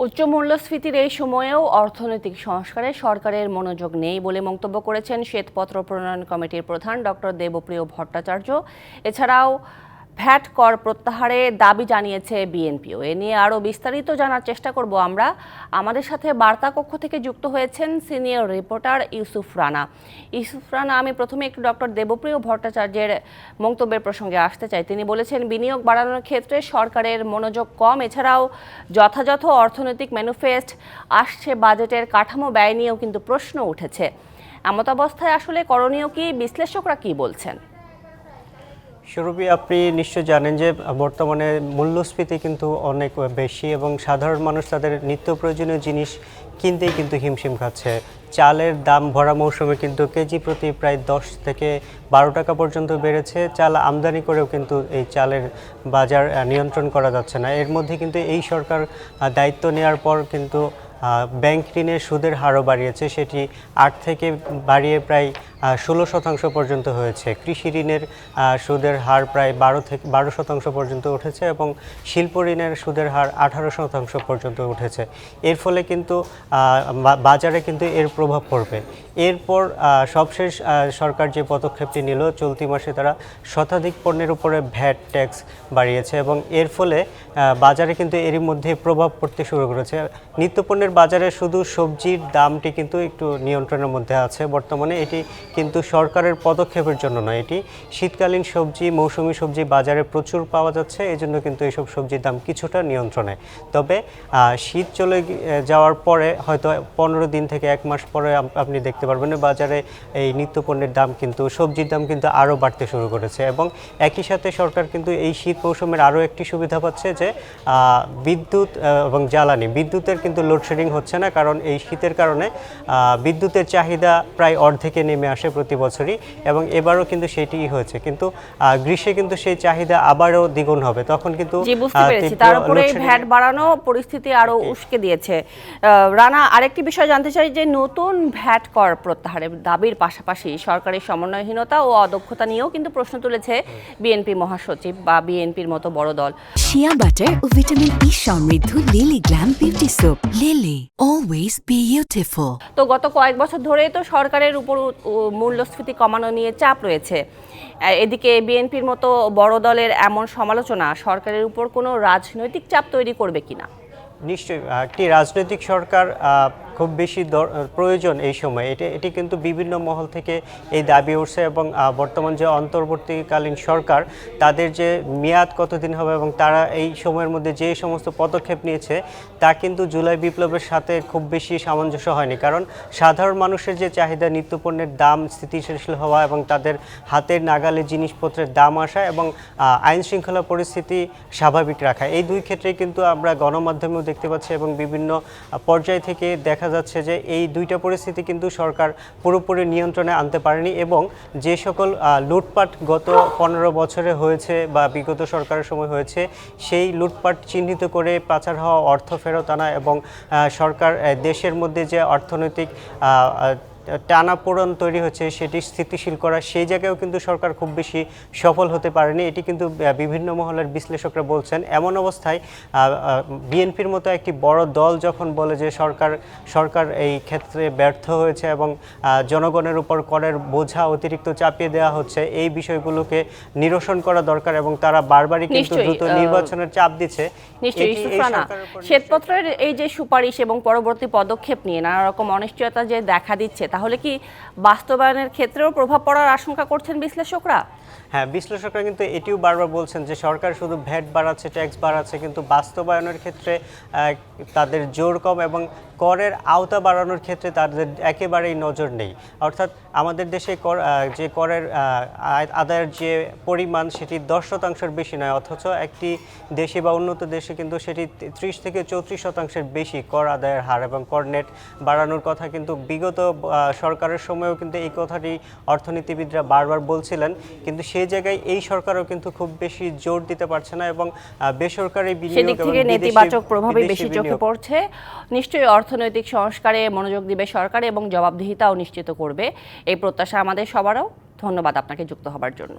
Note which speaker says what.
Speaker 1: উচ্চ মূল্যস্ফীতির এই সময়েও অর্থনৈতিক সংস্কারে সরকারের মনোযোগ নেই বলে মন্তব্য করেছেন শ্বেতপত্র প্রণয়ন কমিটির প্রধান ডক্টর দেবপ্রিয় ভট্টাচার্য। এছাড়াও ভ্যাট কর প্রত্যাহারে দাবি জানিয়েছে বিএনপিও। এ নিয়ে আরও বিস্তারিত জানার চেষ্টা করব আমরা। আমাদের সাথে বার্তা কক্ষ থেকে যুক্ত হয়েছেন সিনিয়র রিপোর্টার ইউসুফ রানা। আমি প্রথমে একটু ডক্টর দেবপ্রিয় ভট্টাচার্যের মন্তব্যের প্রসঙ্গে আসতে চাই। তিনি বলেছেন বিনিয়োগ বাড়ানোর ক্ষেত্রে সরকারের মনোযোগ কম, এছাড়াও যথাযথ অর্থনৈতিক ম্যানিফেস্ট আসছে, বাজেটের কাঠামো ব্যয় নিয়েও কিন্তু প্রশ্ন উঠেছে। এমতাবস্থায় আসলে করণীয় কি, বিশ্লেষকরা কি বলছেন?
Speaker 2: সুরভি, আপনি নিশ্চয় জানেন যে বর্তমানে মূল্যস্ফীতি কিন্তু অনেক বেশি এবং সাধারণ মানুষ তাদের নিত্য প্রয়োজনীয় জিনিস কিনতেই কিন্তু হিমশিম খাচ্ছে। চালের দাম ভরা মৌসুমে কিন্তু কেজি প্রতি প্রায় 10 থেকে 12 টাকা পর্যন্ত বেড়েছে। চাল আমদানি করেও কিন্তু এই চালের বাজার নিয়ন্ত্রণ করা যাচ্ছে না। এর মধ্যে কিন্তু এই সরকার দায়িত্ব নেওয়ার পর কিন্তু ব্যাংক ঋণের সুদের হারও বাড়িয়েছে, সেটি 8 থেকে বাড়িয়ে প্রায় 16% পর্যন্ত হয়েছে। কৃষি ঋণের সুদের হার প্রায় 12% পর্যন্ত উঠেছে এবং শিল্প ঋণের সুদের হার 18% পর্যন্ত উঠেছে। এর ফলে কিন্তু বাজারে কিন্তু এর প্রভাব পড়বে। এরপর সবশেষ সরকার যে পদক্ষেপটি নিল, চলতি মাসে তারা শতাধিক পণ্যের উপরে ভ্যাট ট্যাক্স বাড়িয়েছে এবং এর ফলে বাজারে কিন্তু এরই মধ্যে প্রভাব পড়তে শুরু করেছে। নিত্যপণ্যের বাজারে শুধু সবজির দামটি কিন্তু একটু নিয়ন্ত্রণের মধ্যে আছে বর্তমানে। এটি কিন্তু সরকারের পদক্ষেপের জন্য নয়, এটি শীতকালীন সবজি, মৌসুমি সবজি বাজারে প্রচুর পাওয়া যাচ্ছে, এই জন্য কিন্তু এইসব সবজির দাম কিছুটা নিয়ন্ত্রণে। তবে শীত চলে যাওয়ার পরে হয়তো 15 দিন থেকে 1 মাস পরে আপনি দেখতে পারবেন বাজারে এই নিত্যপণ্যের দাম কিন্তু, সবজির দাম কিন্তু আরও বাড়তে শুরু করেছে। এবং একই সাথে সরকার কিন্তু এই শীত মৌসুমের আরও একটি সুবিধা পাচ্ছে যে বিদ্যুৎ এবং জ্বালানি, বিদ্যুতের কিন্তু লোডশেডিং হচ্ছে না, কারণ এই শীতের কারণে বিদ্যুতের চাহিদা প্রায় অর্ধেকে নেমে আসে প্রতি বছরই এবং এবারও কিন্তু সেটিই হয়েছে। কিন্তু গ্রীষ্মে কিন্তু সেই চাহিদা আবারও দ্বিগুণ হবে, তখন কিন্তু
Speaker 1: তার উপরে ভ্যাট বাড়ানো পরিস্থিতি আরো উস্কে দিয়েছে। রানা, আরেকটি বিষয় জানতে চাই যে নতুন ভ্যাট কর প্রত্যাহারের দাবির পাশাপাশি সরকারের সমন্বয়হীনতা ও অদক্ষতা নিয়েও কিন্তু প্রশ্ন তুলেছে বিএনপি মহাসচিব বা বিএনপির মতো বড় দল।
Speaker 3: শিয়া বাটার ও ভিটামিন ই সমৃদ্ধ lily glam beauty soap. Lily, always beautiful.
Speaker 1: তো গত কয়েক বছর ধরেই তো সরকারের উপর মূল্যস্ফীতি কমানো নিয়ে চাপ রয়েছে। এদিকে বিএনপির মতো বড় দলের এমন সমালোচনা সরকারের উপর কোনো রাজনৈতিক চাপ তৈরি করবে কিনা?
Speaker 2: নিশ্চয়ই একটি রাজনৈতিক সরকার খুব বেশি প্রয়োজন এই সময়। এটি কিন্তু বিভিন্ন মহল থেকে এই দাবি উঠছে এবং বর্তমান যে অন্তর্বর্তীকালীন সরকার, তাদের যে মেয়াদ কতদিন হবে এবং তারা এই সময়ের মধ্যে যে সমস্ত পদক্ষেপ নিয়েছে তা কিন্তু জুলাই বিপ্লবের সাথে খুব বেশি সামঞ্জস্য হয়নি। কারণ সাধারণ মানুষের যে চাহিদা, নিত্যপণ্যের দাম স্থিতিশীল হওয়া এবং তাদের হাতের নাগালে জিনিসপত্রের দাম আসা এবং আইন শৃঙ্খলা পরিস্থিতি স্বাভাবিক রাখা, এই দুই ক্ষেত্রেই কিন্তু আমরা গণমাধ্যমেও দেখতে পাচ্ছি এবং বিভিন্ন পর্যায় থেকে দেখা যাচ্ছে যে এই দুইটা পরিস্থিতি কিন্তু সরকার পুরোপুরি নিয়ন্ত্রণে আনতে পারেনি এবং যে সকল লুটপাট গত 15 বছরে হয়েছে বা বিগত সরকারের সময় হয়েছে, সেই লুটপাট চিহ্নিত করে পাচার হওয়া অর্থ ফেরত আনা এবং সরকার দেশের মধ্যে যে অর্থনৈতিক টানাপোড়েন তৈরি হচ্ছে সেটি স্থিতিশীল করা, সেই জায়গায়ও কিন্তু সরকার খুব বেশি সফল হতে পারেনি। এটি কিন্তু বিভিন্ন মহলের বিশ্লেষকরা বলছেন। এমন অবস্থায় বিএনপির মতো একটি বড় দল যখন বলে যে সরকার এই ক্ষেত্রে ব্যর্থ হয়েছে এবং জনগণের উপর করের বোঝা অতিরিক্ত চাপিয়ে দেওয়া হচ্ছে, এই বিষয়গুলোকে নিরসন করা দরকার এবং তারা বারবারই কিন্তু দ্রুত নির্বাচনের চাপ দিচ্ছে।
Speaker 1: শ্বেতপত্রের এই যে সুপারিশ এবং পরবর্তী পদক্ষেপ নিয়ে নানা রকম অনিশ্চয়তা যে দেখা দিচ্ছে, তাহলে কি বাস্তবায়নের ক্ষেত্রেও প্রভাব পড়ার আশঙ্কা করছেন বিশ্লেষকরা?
Speaker 2: হ্যাঁ, বিশ্লেষকরা কিন্তু এটিও বারবার বলছেন যে সরকার শুধু ভ্যাট বাড়াচ্ছে, ট্যাক্স বাড়াচ্ছে, কিন্তু বাস্তবায়নের ক্ষেত্রে তাদের জোর কম এবং করের আওতা বাড়ানোর ক্ষেত্রে তাদের একেবারেই নজর নেই। অর্থাৎ আমাদের দেশে যে করের আদায়ের যে পরিমাণ সেটি 10% বেশি নয়, অথচ একটি দেশে বা উন্নত দেশে কিন্তু সেটি 30 থেকে 34% বেশি কর আদায়ের হার এবং কর নেট বাড়ানোর কথা কিন্তু বিগত সরকারের সময়ও কিন্তু এই কথাটি অর্থনীতিবিদরা বারবার বলছিলেন। কিন্তু সেই জায়গায় এই সরকারও কিন্তু খুব বেশি জোর দিতে পারছে না এবং বেসরকারি বিনিয়োগ এবং
Speaker 1: নেতিবাচক প্রভাবই বেশি চোখে পড়ছে। নিশ্চয়ই অর্থনৈতিক সংস্কারে মনোযোগ দিবে সরকার এবং জবাবদিহিতাও নিশ্চিত করবে, এই প্রত্যাশা আমাদের সবারও। ধন্যবাদ আপনাকে যুক্ত হবার জন্য।